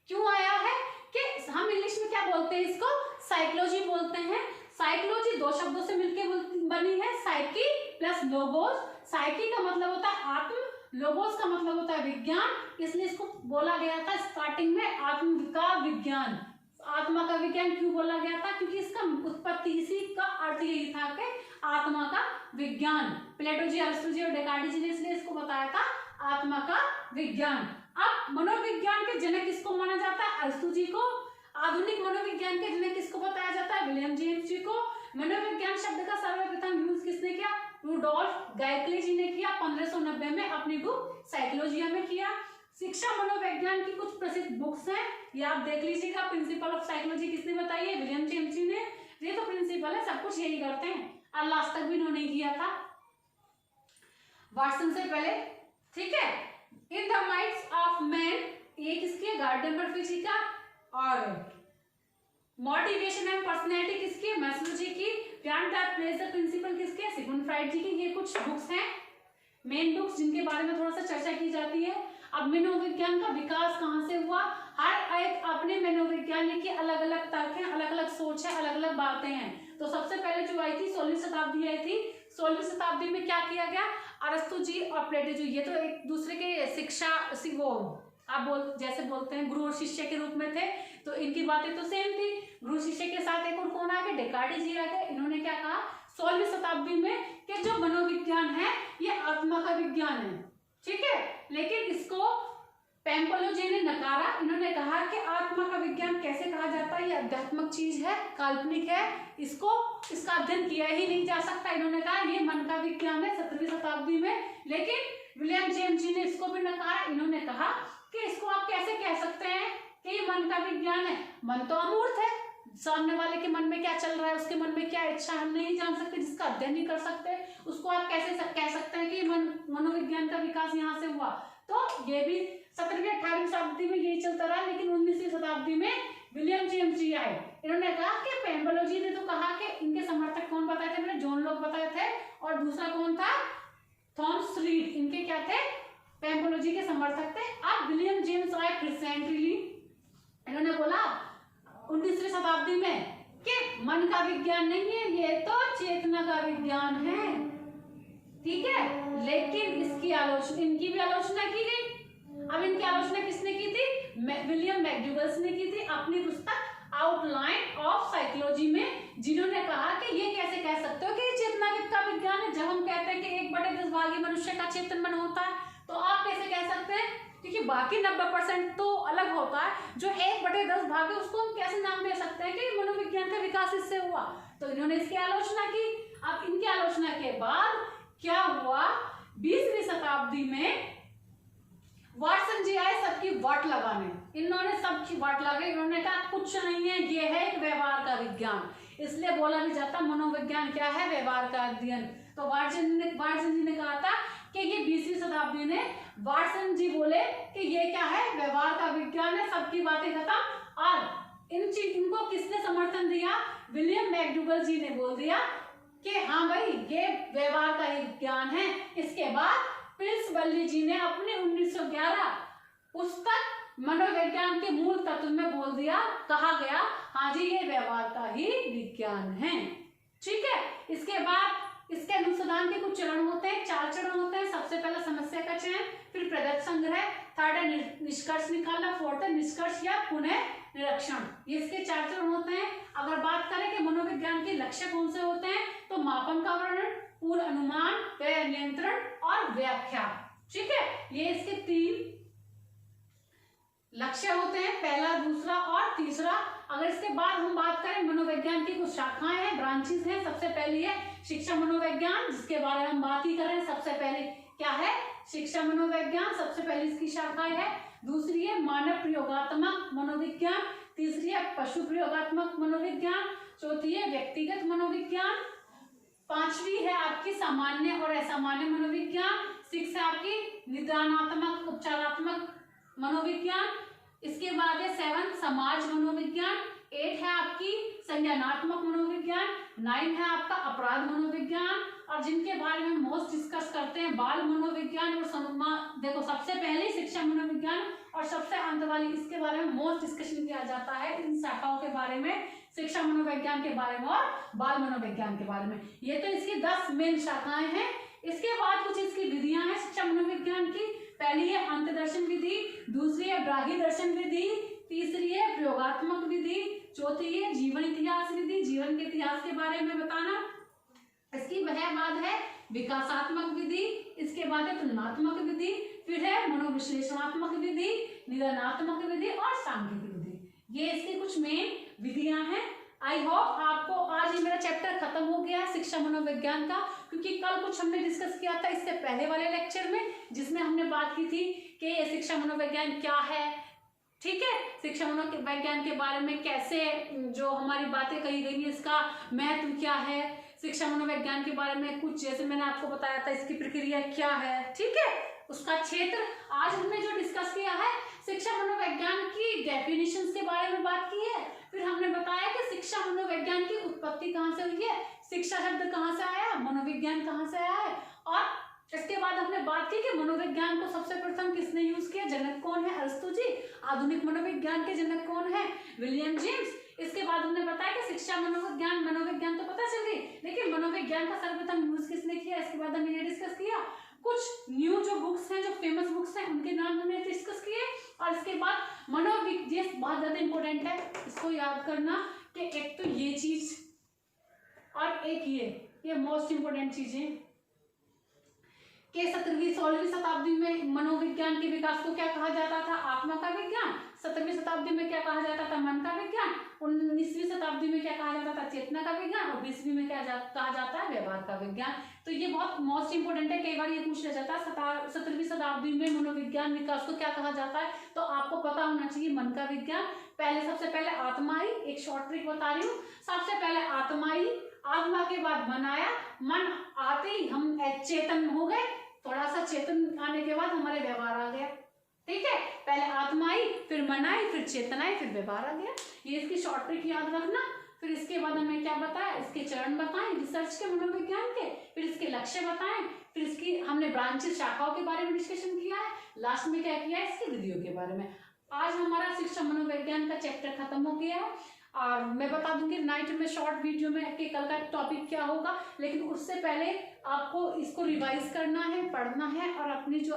क्यों आया है कि हम इंग्लिश में क्या बोलते हैं, इसको साइकोलॉजी बोलते हैं। साइकोलॉजी दो शब्दों से मिलकर बनी है, साइकी प्लस लोगोस। साइकी का मतलब होता है आत्म, लोगोस का मतलब होता है विज्ञान, इसलिए इसको बोला गया था स्टार्टिंग में आत्म का विज्ञान। आत्मा का विज्ञान क्यों बोला गया था, क्योंकि इसका उत्पत्ति, इसी का अर्थ यही था कि आत्मा का विज्ञान। प्लेटो जी, अरिस्टो जी और डेकार्ट जी ने इसलिए इसको बताया था आत्मा का विज्ञान। अब मनोविज्ञान के जनक किसको माना जाता है, अरिस्टो जी को। आधुनिक मनोविज्ञान के जनक किसको बताया जाता है, विलियम जेम्स जी को। मनोविज्ञान शब्द का सर्वप्रथम यूज किसने किया, रूडोल्फ गायकले जी ने किया 1590 में अपनी बुक साइकोलॉजिया में किया। शिक्षा मनोविज्ञान की कुछ प्रसिद्ध बुक्स हैं, ये आप देख लीजिएगा। प्रिंसिपल ऑफ साइकोलॉजी किसने बताई है, विलियम जेम्स जी ने। ये तो प्रिंसिपल है, सब कुछ यही करते हैं, और लास्ट तक भी इन्होंने किया था वाटसन से पहले। ठीक है, in the minds of man, ये किसकी, गार्डन बर्फी जी का। और मोटिवेशन एंड पर्सनैलिटी किसकी, मैस्लो जी की। बियॉन्ड द प्लेजर प्रिंसिपल किसके, सिगमुंड फ्राइड जी की। ये कुछ बुक्स हैं, मेन बुक्स, जिनके बारे में थोड़ा सा चर्चा की जाती है। अब मनोविज्ञान का विकास कहां से हुआ, हर एक अपने मनोविज्ञान की अलग अलग तर्क हैं, अलग अलग सोच है, अलग अलग बातें हैं। तो सबसे पहले जो आई थी 16वीं शताब्दी आई थी। 16वीं शताब्दी में क्या किया गया, अरस्तु जी और प्लेटो जी, ये तो एक दूसरे के शिक्षा वो आप जैसे बोलते हैं गुरु और शिष्य के रूप में थे, तो इनकी बातें तो सेम थी। गुरु शिष्य के साथ एक और कौन आ गए, डेकार्ट जी आ गए। इन्होंने क्या कहा 16वीं शताब्दी में कि जो मनोविज्ञान है ये आत्मा का विज्ञान है। ठीक है, लेकिन इसको पैम्पलो जी ने नकारा। इन्होंने कहा कि आत्मा का विज्ञान कैसे कहा जाता है, ये अध्यात्मक चीज है, काल्पनिक है, इसका अध्ययन किया ही नहीं जा सकता। इन्होंने कहा ये मन का विज्ञान है 17वीं शताब्दी में। लेकिन विलियम जेम्स जी ने इसको भी नकारा। इन्होंने कहा कि इसको आप कैसे कह सकते हैं कि ये मन का विज्ञान है, मन तो अमूर्त है, सामने वाले के मन में क्या चल रहा है, उसके मन में क्या इच्छा हम नहीं जान सकते, जिसका अध्ययन नहीं कर सकते, उसको आप कैसे कह सकते हैं कि मनोविज्ञान का विकास यहाँ से हुआ। तो ये भी 17वीं 18वीं शताब्दी में यही चलता रहा। लेकिन 19वीं शताब्दी में विलियम जेम्स जी आए। इन्होंने कहा कि पैम्पलो जी ने तो कहा कि इनके समर्थक कौन बताए थे, मैंने जॉन लॉक बताए थे, और दूसरा कौन था, थॉमस रीड, इनके क्या थे, पैम्पलो जी के समर्थक थे। अब विलियम जेम्स आए रिसेंटली, इन्होंने बोला 19वीं शताब्दी में कि मन का विज्ञान नहीं है, ये तो चेतना का विज्ञान है। ठीक है, लेकिन इसकी आलोचना, इनकी भी आलोचना की गई। अब इनकी आलोचना किसने की थी, विलियम मैकडूगल्स ने की थी अपनी पुस्तक आउटलाइन ऑफ साइकोलॉजी में, जिन्होंने कहा कि ये कैसे कह सकते हो कि ये चेतना का विज्ञान है, जब हम कहते हैं कि 1/10 भाग ही मनुष्य का चेतन मन होता है, तो आप कैसे कह सकते हैं, क्योंकि बाकी 90% तो अलग होता है, जो 1/10 भाग है उसको हम कैसे नाम दे सकते हैं कि मनोविज्ञान का विकास इससे हुआ। तो इन्होंने इसकी आलोचना की। अब इनकी आलोचना के बाद क्या हुआ, 20वीं शताब्दी में वाटसन जी आए सबकी वाट लगाने। इन्होंने सबकी वाट लगाई। इन्होंने कहा कुछ नहीं है, ये है एक व्यवहार का विज्ञान, इसलिए बोला भी जाता मनोविज्ञान क्या है, व्यवहार का अध्ययन। तो वाटसन जी ने कहा था कि ये 20वीं शताब्दी ने वाटसन जी बोले कि ये क्या है, व्यवहार का विज्ञान है, सबकी बातें खत्म। और इनको किसने समर्थन दिया, विलियम मैकडूगल जी ने बोल दिया कि हाँ भाई ये व्यवहार का विज्ञान है। इसके बाद प्रिंस वल्ली जी ने अपनी 1911 पुस्तक मनोविज्ञान के मूल तत्व में बोल दिया, कहा गया हाँ जी ये व्यवहार का ही विज्ञान है। ठीक है, इसके बाद इसके अनुसंधान के कुछ चरण होते हैं, 4 चरण होते हैं। सबसे पहले समस्या का चयन, फिर प्रगत संग्रह, थर्ड है निष्कर्ष निकालना, फोर्थ है निष्कर्ष या पुनः निरीक्षण। ये इसके 4 चरण होते हैं। अगर बात करें कि मनोविज्ञान के लक्ष्य कौन से होते हैं, तो मापन का वर्णन, पूर्व अनुमान, व नियंत्रण और व्याख्या। ठीक है, ये इसके 3 लक्ष्य होते हैं, पहला, दूसरा और तीसरा। अगर इसके बाद हम बात करें मनोविज्ञान की कुछ शाखाएं हैं, ब्रांचेस हैं। सबसे पहली है शिक्षा मनोविज्ञान, जिसके बारे में हम बात ही कर रहे हैं। सबसे पहले क्या है, शिक्षा मनोविज्ञान, सबसे पहली इसकी शाखा है। दूसरी है मानव प्रयोगात्मक मनोविज्ञान, तीसरी है पशु प्रयोगात्मक मनोविज्ञान, चौथी है व्यक्तिगत मनोविज्ञान, पांचवी है आपकी सामान्य और असामान्य मनोविज्ञान, 6 है आपकी निदानात्मक उपचारात्मक मनोविज्ञान। इसके बाद है 7 समाज मनोविज्ञान, 8 है आपकी संज्ञानात्मक मनोविज्ञान, 9 है आपका अपराध मनोविज्ञान, और जिनके बारे में मोस्ट डिस्कस करते हैं बाल मनोविज्ञान और देखो सबसे पहले शिक्षा मनोविज्ञान और सबसे अंत वाली इसके बारे में मोस्ट डिस्कशन किया जाता है इन शाखाओं के बारे में, शिक्षा मनोविज्ञान के बारे में और बाल मनोविज्ञान के बारे में। ये तो इसकी 10 मेन शाखाएं हैं। इसके बाद कुछ इसकी विधियां हैं शिक्षा मनोविज्ञान की। पहली है अंत दर्शन विधि, दूसरी है ग्राही दर्शन विधि, तीसरी है प्रयोगात्मक विधि, चौथी है जीवन इतिहास विधि, जीवन के इतिहास के बारे में बताना। इसकी बाद है विकासात्मक विधि, इसके बाद है तुलनात्मक विधि, फिर है मनोविश्लेषणात्मक विधि, निदानात्मक विधि और सांख्यिक विधि। ये इसकी कुछ मेन विधियां हैं। आई होप आपको आज ये मेरा चैप्टर खत्म हो गया शिक्षा मनोविज्ञान का, क्योंकि कल कुछ हमने डिस्कस किया था इससे पहले वाले लेक्चर में, जिसमें हमने बात की थी कि ये शिक्षा मनोविज्ञान क्या है। ठीक है, शिक्षा मनोविज्ञान के बारे में कैसे जो हमारी बातें कही गई है, इसका महत्व क्या है, शिक्षा मनोविज्ञान के बारे में कुछ जैसे मैंने आपको बताया था इसकी प्रक्रिया क्या है, ठीक है, उसका क्षेत्र। आज हमने जो डिस्कस किया है शिक्षा मनोविज्ञान की डेफिनेशंस के बारे में बात की है। फिर हमने बताया कि शिक्षा मनोविज्ञान की उत्पत्ति कहाँ से हुई है, शिक्षा शब्द कहाँ से आया, मनोविज्ञान कहाँ से आया है, और इसके बाद हमने बात की कि मनोविज्ञान को सबसे प्रथम किसने यूज किया, जनक कौन है, अरस्तु जी। आधुनिक मनोविज्ञान के जनक कौन है, विलियम जेम्स। इसके बाद हमने बताया कि शिक्षा मनोविज्ञान तो पता चल गई, लेकिन मनोविज्ञान का सर्वप्रथम यूज किसने किया। इसके बाद हमने ये डिस्कस किया कुछ न्यू जो बुक्स हैं, जो फेमस बुक्स हैं, उनके नाम हमने डिस्कस किए। और इसके बाद मनोविज्ञान बहुत ज्यादा इंपॉर्टेंट है, इसको याद करना कि एक तो ये चीज और एक ये मोस्ट इंपॉर्टेंट चीजें कि 17वीं 16वीं शताब्दी में मनोविज्ञान के विकास को क्या कहा जाता था, आत्मा का विज्ञान। 17वीं शताब्दी में क्या कहा जाता था, मन का विज्ञान। 19वीं शताब्दी में क्या कहा जाता था, चेतना का विज्ञान। और 20वीं में क्या कहा जाता है, व्यवहार का विज्ञान। तो ये बहुत मोस्ट इंपोर्टेंट है, कई बार ये पूछ लिया जाता है 17वीं शताब्दी में मनोविज्ञान विकास को क्या कहा जाता है, तो आपको पता होना चाहिए मन का विज्ञान। सबसे पहले आत्मा आई, एक शॉर्ट ट्रिक बता रही हूँ। सबसे पहले आत्मा आई, आत्मा के बाद मन आया, मन आते ही हम चेतन हो गए, थोड़ा सा चेतन आने के बाद हमारे व्यवहार आ गया। ठीक है, पहले आत्मा आई, फिर मन आई, फिर चेतना आई, फिर व्यवहार आ गया। ये इसकी शॉर्ट ट्रिक याद रखना। फिर इसके बाद हमें क्या बताया, इसके चरण बताएं रिसर्च के मनोविज्ञान के, फिर इसके लक्ष्य बताएं, फिर इसकी हमने ब्रांचेस शाखाओं के बारे में डिस्कशन किया है, लास्ट में क्या किया है, इसकी विधियों के बारे में। आज हमारा शिक्षा मनोविज्ञान का चैप्टर खत्म हो गया है, और मैं बता दूंगी नाइट में शॉर्ट वीडियो में कि कल का टॉपिक क्या होगा, लेकिन उससे पहले आपको इसको रिवाइज करना है, पढ़ना है, और अपनी जो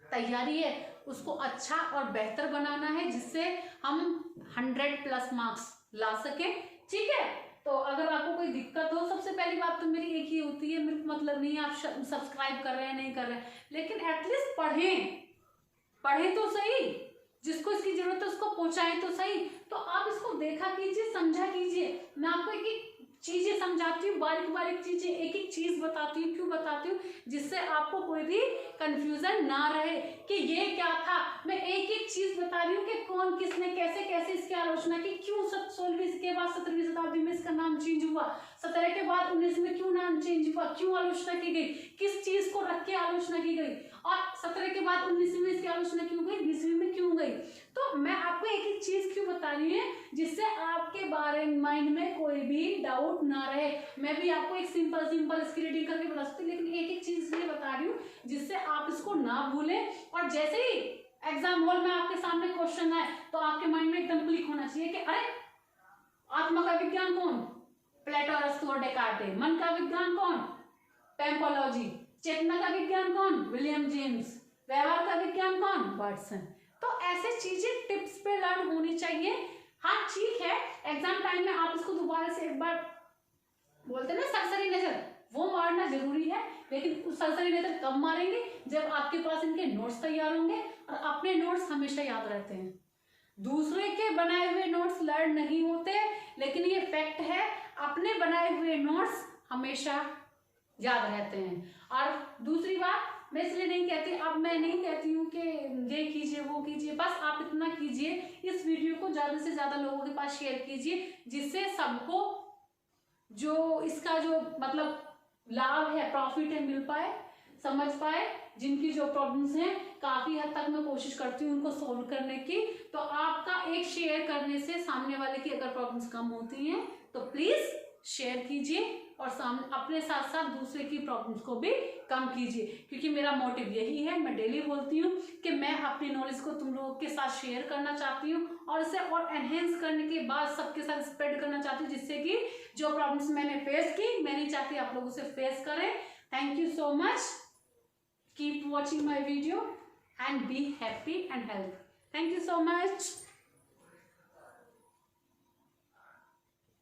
तैयारी है उसको अच्छा और बेहतर बनाना है, जिससे हम 100+ मार्क्स ला सके। ठीक है, तो अगर आपको कोई दिक्कत हो, सबसे पहली बात तो मेरी एक ही होती है, मेरे को मतलब नहीं आप सब्सक्राइब कर रहे हैं नहीं कर रहे हैं, लेकिन एटलीस्ट पढ़ें तो सही, जिसको इसकी जरूरत है उसको पहुंचाएं तो सही। तो आप इसको देखा कीजिए, समझा कीजिए। मैं आपको एक एक चीजें समझाती हूँ, बारीक बारीक चीजें, एक एक चीज बताती हूँ। क्यों बताती हूँ, जिससे आपको कोई भी कंफ्यूजन ना रहे कि ये क्या था। मैं एक एक चीज बता रही हूँ कि कौन किसने कैसे कैसे इसकी आलोचना की, क्यों 16वीं के बाद 17वीं शताब्दी में इसका नाम चेंज हुआ, 17 के बाद 19 में क्यों नाम चेंज हुआ, क्यों आलोचना की गई, किस चीज को रख के आलोचना की गई, और 17 के बाद 19 में इसकी आलोचना क्यों गई, 20वीं में क्यों गई। तो मैं आपको एक एक चीज क्यों बता रही है, जिससे आपके बारे माइंड में कोई भी डाउट ना रहे। मैं भी आपको एक सिंपल इसकी रीडिंग करके बता सकती हूँ, लेकिन एक एक चीज इसलिए बता रही हूँ जिससे आप इसको ना भूलें, और जैसे ही एग्जाम हॉल में आपके सामने क्वेश्चन आए तो आपके माइंड में एकदम क्लिक होना चाहिए कि अरे आत्मा का विज्ञान कौन, प्लेटो, अरस्तु और डेकार्टे। मन का विज्ञान कौन, पैम्पोलॉजी। चेतना का विज्ञान कौन, विलियम जेम्स। व्यवहार का विज्ञान कौन? वाटसन। तो ऐसे चीजें टिप्स पे लर्न होनी चाहिए। हाँ ठीक है, एग्जाम टाइम में आप इसको दोबारा से एक बार बोलते हैं ना सरसरी नजर, वो मारना जरूरी है, लेकिन उस सरसरी नजर कब मारेंगे? जब आपके पास इनके नोट्स तैयार होंगे। और अपने नोट्स हमेशा याद रहते हैं, दूसरे के बनाए हुए नोट्स लर्न नहीं होते, लेकिन ये फैक्ट है, अपने बनाए हुए नोट्स हमेशा याद रहते हैं। और दूसरी बात, मैं इसलिए नहीं कहती, अब मैं नहीं कहती हूँ कि ये कीजिए वो कीजिए, बस आप इतना कीजिए, इस वीडियो को ज्यादा से ज्यादा लोगों के पास शेयर कीजिए, जिससे सबको जो इसका जो मतलब लाभ है, प्रॉफिट है, मिल पाए, समझ पाए। जिनकी जो प्रॉब्लम्स हैं, काफी हद तक मैं कोशिश करती हूँ उनको सोल्व करने की। तो आपका एक शेयर करने से सामने वाले की अगर प्रॉब्लम्स कम होती हैं तो प्लीज शेयर कीजिए, और सामने अपने साथ साथ दूसरे की प्रॉब्लम्स को भी कम कीजिए, क्योंकि मेरा मोटिव यही है। मैं डेली बोलती हूँ कि मैं अपनी नॉलेज को तुम लोगों के साथ शेयर करना चाहती हूँ, और इसे और एनहेंस करने के बाद सबके साथ स्प्रेड करना चाहती हूँ, जिससे कि जो प्रॉब्लम्स मैंने फेस की, मैं नहीं चाहती आप लोग उसे फेस करें। Thank you so much, keep watching my video and be happy and healthy. Thank you so much.